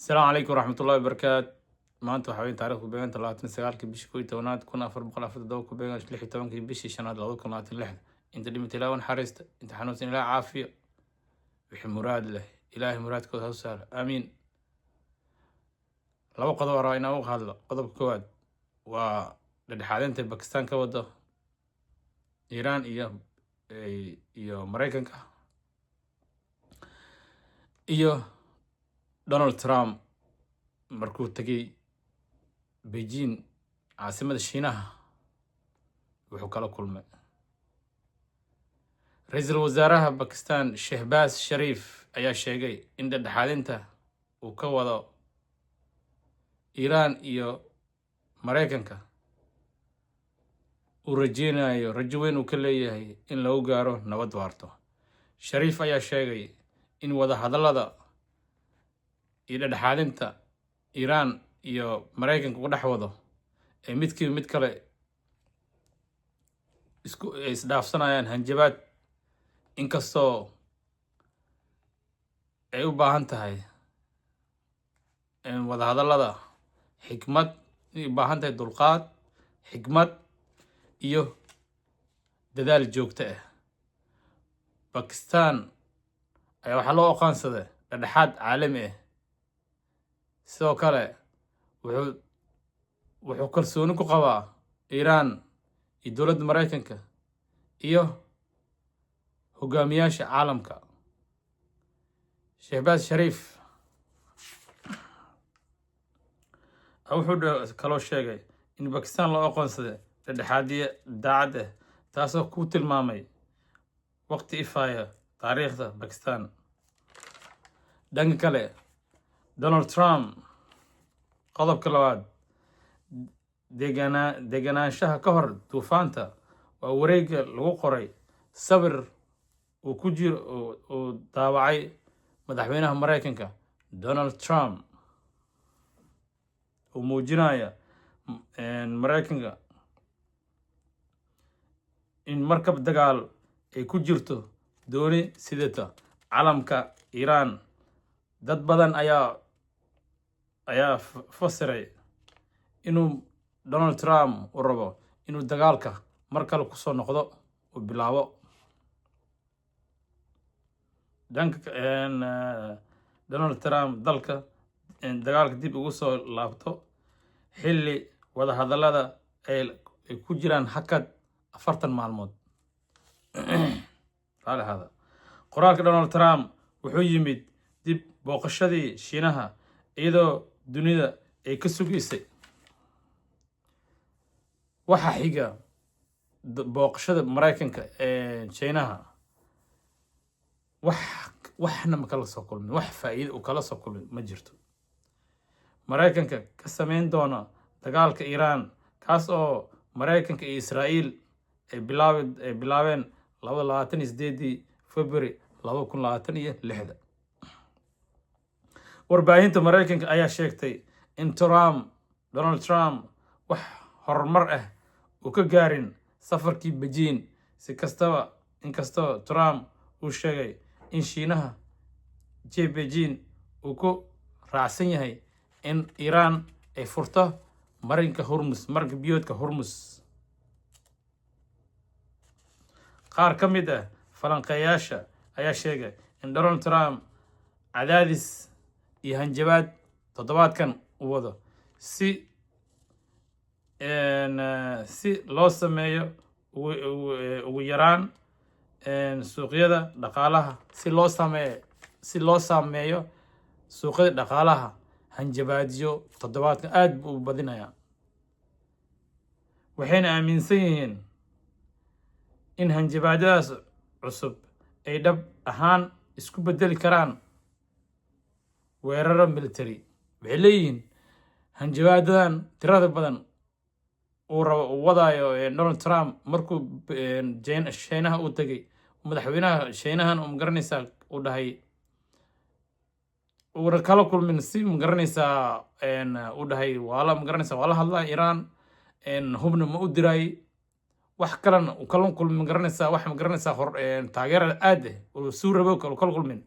السلام عليكم ورحمة الله وبركاته. maanta waxaa weyn taariikhdu beeganta 29 bishii 11 1447 ku beegan 16 bishii shanaad 2026 inta dhimata ilaa naxariista inta xanuunsan ilaa caafiyo wixii muraad leh ilaahay muraadkooda ha saaro aamiin. laba qodob oo inaan uga hadlo. qodobka koowaad waa dhexdhexaadinta Pakistan ka wado Iran iyo Mareykanka iyo Donald Trump markuu tagay Beijing caasimada Shiinaha wuxuu kala kulmay ra'iisul wasaaraha Pakistan Shehbaz Sharif ayaa sheegay in dhexdhexaadinta uu ka wado Iran iyo Mareykanka uu rajeynayo rajo weyn uu ka leeyahay in lagu gaaro nabad waarto. Sharif ayaa sheegay in wada hadallada iyo dhexdhexaadinta Iran iyo Mareykanka u dhex wado ee midkiiba mid kale isdhaafsanayaan hanjabaad, inkastoo ay u baahan tahay wada hadallada xikmad, ay u baahan tahay dulqaad, xikmad iyo dadaal joogto ah. Pakistan ayaa waxaa loo aqoonsaday dhexdhexaad caalami ah. sidoo kale wuxuu kalsooni ku qabaa Iran iyo dowladda Mareykanka iyo hogaamiyaasha caalamka. Shehbaz Sharif wuxuu kaloo sheegay in Pakistan loo aqoonsaday dhexdhexaadiye daacad ah, taasoo ku tilmaamay waqti ifaya taariikhda Pakistan. dhanka kale, Donald Trump qodobka labaad deganaanshaha ka hor duufaanta waa wareegga lagu qoray sawir uu ku jiro uu daawacay madaxweynaha Mareykanka Donald Trump uu muujinaya Mareykanka in markab dagaal ay ku jirto dooni sidata calamka Iran. dad badan ayaa fasiray inuu Donald Trump u rabo inuu dagaalka mar kale ku soo noqdo oo bilaabo. Donald Trump dagaalka dib ugu soo laabto xilli wada hadallada ay ku jiraan hakad 40 maalmood. qoraalka Donald Trump wuxuu yimid dib booqashadii Shiinaha iyadoo dunida ay ka sugaysay waxa xiga booqashada Mareykanka ee Shiinaha. waxna ma kala soo kulmin, wax faa'iido uu kala soo kulmin ma jirto. Mareykanka ka sameyn doona dagaalka Iran, kaas oo Mareykanka iyo Israa'iil ay bilaabeen 28 February 2026. warbaahinta Mareykanka ayaa sheegtay in Donald Trump wax horumar ah uu ka gaarin safarkii Beijing. inkastoo Trump uu sheegay in Shiinaha Beijing uu ku raacsan yahay in Iran ay furto marinka biyoodka Hormuz. qaar ka mid ah falanqeeyaasha ayaa sheegay in Donald Trump cadaadis iyo hanjabaad toddobaadkan u wado si loo sameeyo ugu yaraan suuqyada dhaqaalaha si loo saameeyo suuqyada dhaqaalaha. hanjabaadyo toddobaadkan aad buu u badinayaa, waxayna aaminsan yihiin in hanjabaadadaas cusub ay dhab ahaan isku bedeli karaan weeraro military. waxay leeyihiin hanjabaadadan tirada badan uu wadayo Donald Trump markuu Shiinaha uu tagay. madaxweynaha Shiinahan uu magaranaysaa uu dhahay uuna kala kulmin si magaranaysaa uu dhahay waa la hadlaa Iran, hubna ma u diray, wax kalena uu kala kulmin magaranaysaa wax magaranaysaa taageerada aad uu suu rabo kala kulmin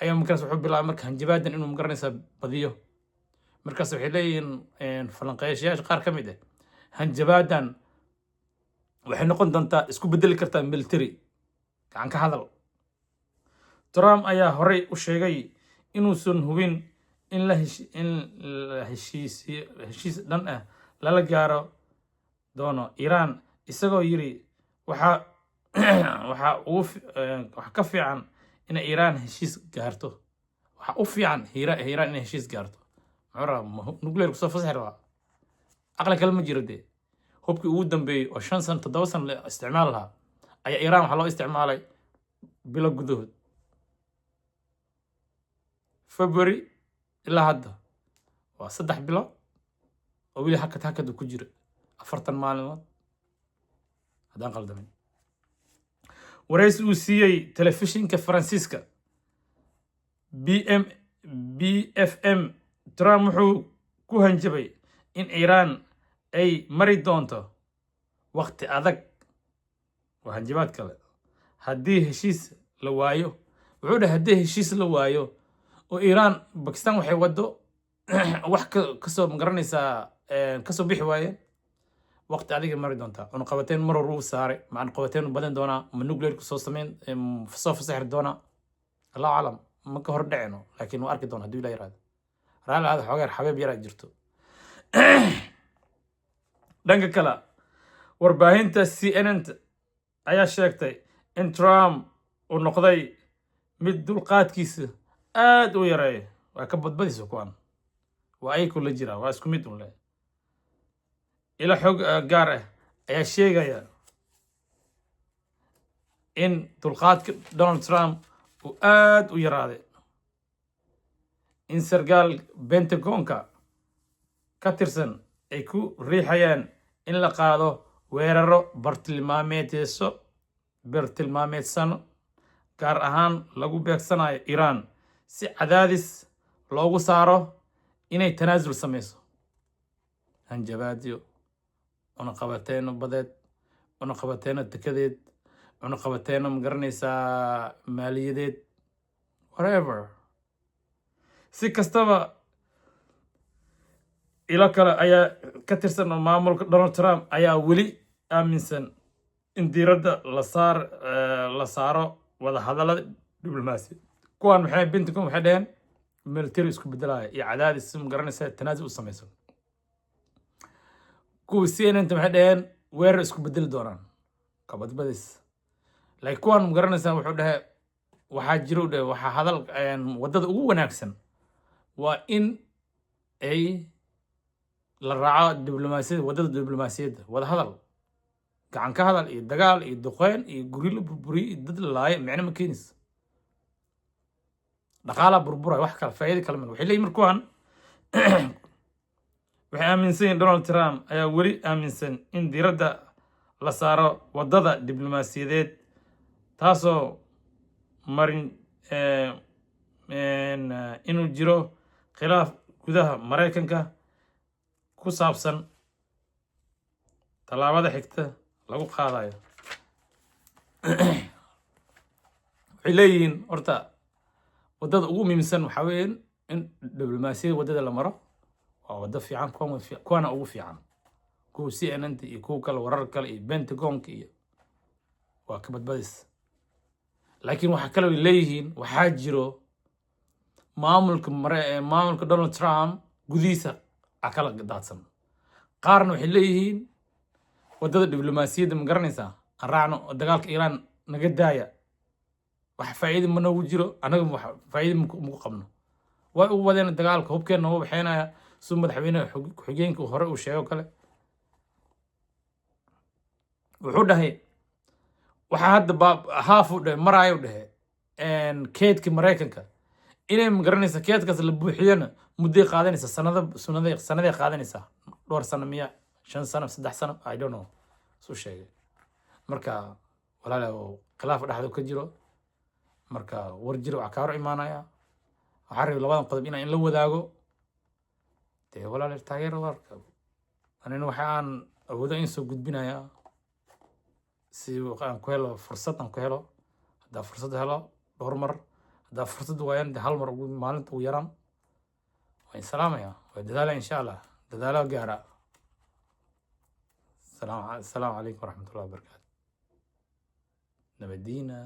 ayaa markaas wuxuu bilaabay marka hanjabaadan inuu magaranaysaa badiyo. markaas waxay leeyihiin falanqeeyaasha qaar ka mid ah hanjabaadan waxay noqon doontaa isku bedeli kartaa military gacan ka hadal. Trump ayaa horey u sheegay inuusan hubin in heshiis dhan ah lala gaaro doono Iran, isagoo yiri waxa ka fiican in Iran heshiis gaarto. waxa u fiican Iran in heshiis gaarto. nuclear kusoo fasaxi rabaa aqli kale ma jiro dee. hubkii ugu dambeeyey oo 5 sano 7 sano la isticmaal lahaa ayaa Iran waxaa loo isticmaalay bilo gudahood. February ilaa hadda waa 3 bilood oo weli hakad ku jira 40 maalmood haddaan qaldamin. waraysi uu siiyey telefishinka Faransiiska BFM, Trump wuxuu ku hanjabay in Iran ay mari doonto waqti adag. waa hanjabaad kale. haddii heshiis la waayo wuxuu dhahay haddii heshiis la waayo oo Iran Pakistan waxay wado wax kasoo magaranaysaa kasoo bixi waayeen waqti adiga mari doontaa. qabateen mar hore uu saaray macaan qabateen badan doonaa ma nuclear soo sameyn soo fasaxir doonaa allahu aclam ma ka hor dhacino laakiin waa arki doonaa haddii la yiraahdo raali aad xoogaa xabeeb yaraa jirto. dhanka kale warbaahinta CNN ayaa sheegtay in Trump uu noqday mid dulqaadkiisa aad u yareeyo. waa ka badbadiisa kuwan waa ay kula jira waa isku mid un leh. ila xog gaar ah ayaa sheegaya in dulqaadka Donald Trump uu aad u yaraaday. in sargaal Pentagonka ka tirsan ay ku riixayaan in la qaado weeraro bartilmaameedsano gaar ahaan lagu beegsanayo Iran si cadaadis loogu saaro inay tanaasul sameyso. hanjabaadyo, cunaqabateeno badeed, cunaqabateeno dekedeed, cunaqabateeno magaranaysaa maaliyadeed, whatever. si kastaba ilo kale ayaa ka tirsan oo maamulka Donald Trump ayaa weli aaminsan in diiradda la saaro wada hadallada diblomaasi. kuwan maxay Pentagon waxay dhaheen military isku bedelaya iyo cadaadis si magaranaysaa tanaasul u sameyso. kuwa CNN waxay dhaheen weerar isku bedeli doonaan kabadbadis. laakiin kuwan magaranaysaa wuxuu dhahay waxaa jiro dhahay waxaa hadal wadada ugu wanaagsan waa in ay la raaco diblomaasiyadda wadada diblomaasiyadda wada hadal gacan ka hadal iyo dagaal iyo duqeyn iyo guri la burburiyo iyo dad la laayo micno ma keenayso. dhaqaala burburay wax kale faa'iido kale ma waxay leeyihiin markuwan waxay aaminsan yihiin Donald Trump ayaa weli aaminsan in diiradda la saaro wadada diblomaasiyadeed taasoo marin inuu jiro khilaaf gudaha Mareykanka ku saabsan tallaabada xigta lagu qaadayo. waxay leeyihiin horta wadada ugu muhiimsan waxaa weeye in diblomaasiyadda wadada la maro waa wada fiican kuwana ugu fiican. kuwa CNN iyo kuwa kale warar kale iyo Pentagonka iyo waa ka badbadis. laakiin waxa kale ay leeyihiin waxaa jiro maamulka Donald Trump gudihiisa kala daadsan. qaarna waxay leeyihiin wadada diblomaasiyadda ma garanaysaa aan raacno oo dagaalka Iran naga daaya wax faa'iido ma noogu jiro anaga wax faa'iido ma qabno. way u wadeen dagaalka hubkeena oo waxeenaya soo madaxweynaha xigeenka hore uu sheego kale wuxuu dhahay waxa hadda haafu dhahay maraayo dhahay keedka Mareykanka inay ma garanaysaa keedkaas la buuxiyana muddo qaadanaysa sanado qaadanaysa dhowr sano miya 5 sano 3 sano I don't know soo sheegay. marka walaalaha khilaaf dhaxdo ka jiro marka war jiro waxa ka hor imaanaya waxaa rabay labadan qodob in la wadaago dee walaalaha taageero warka anina waxaan awoodo in soo gudbinaya si aan ku helo fursad aan ku helo hadda fursad helo dhowr mar haddaa fursad waayaan de hal mar maalinta ugu yaraan waan salaamaya waa dadaala insha allah dadaalo gaara السلام عليكم ورحمة الله وبركاته نبدينا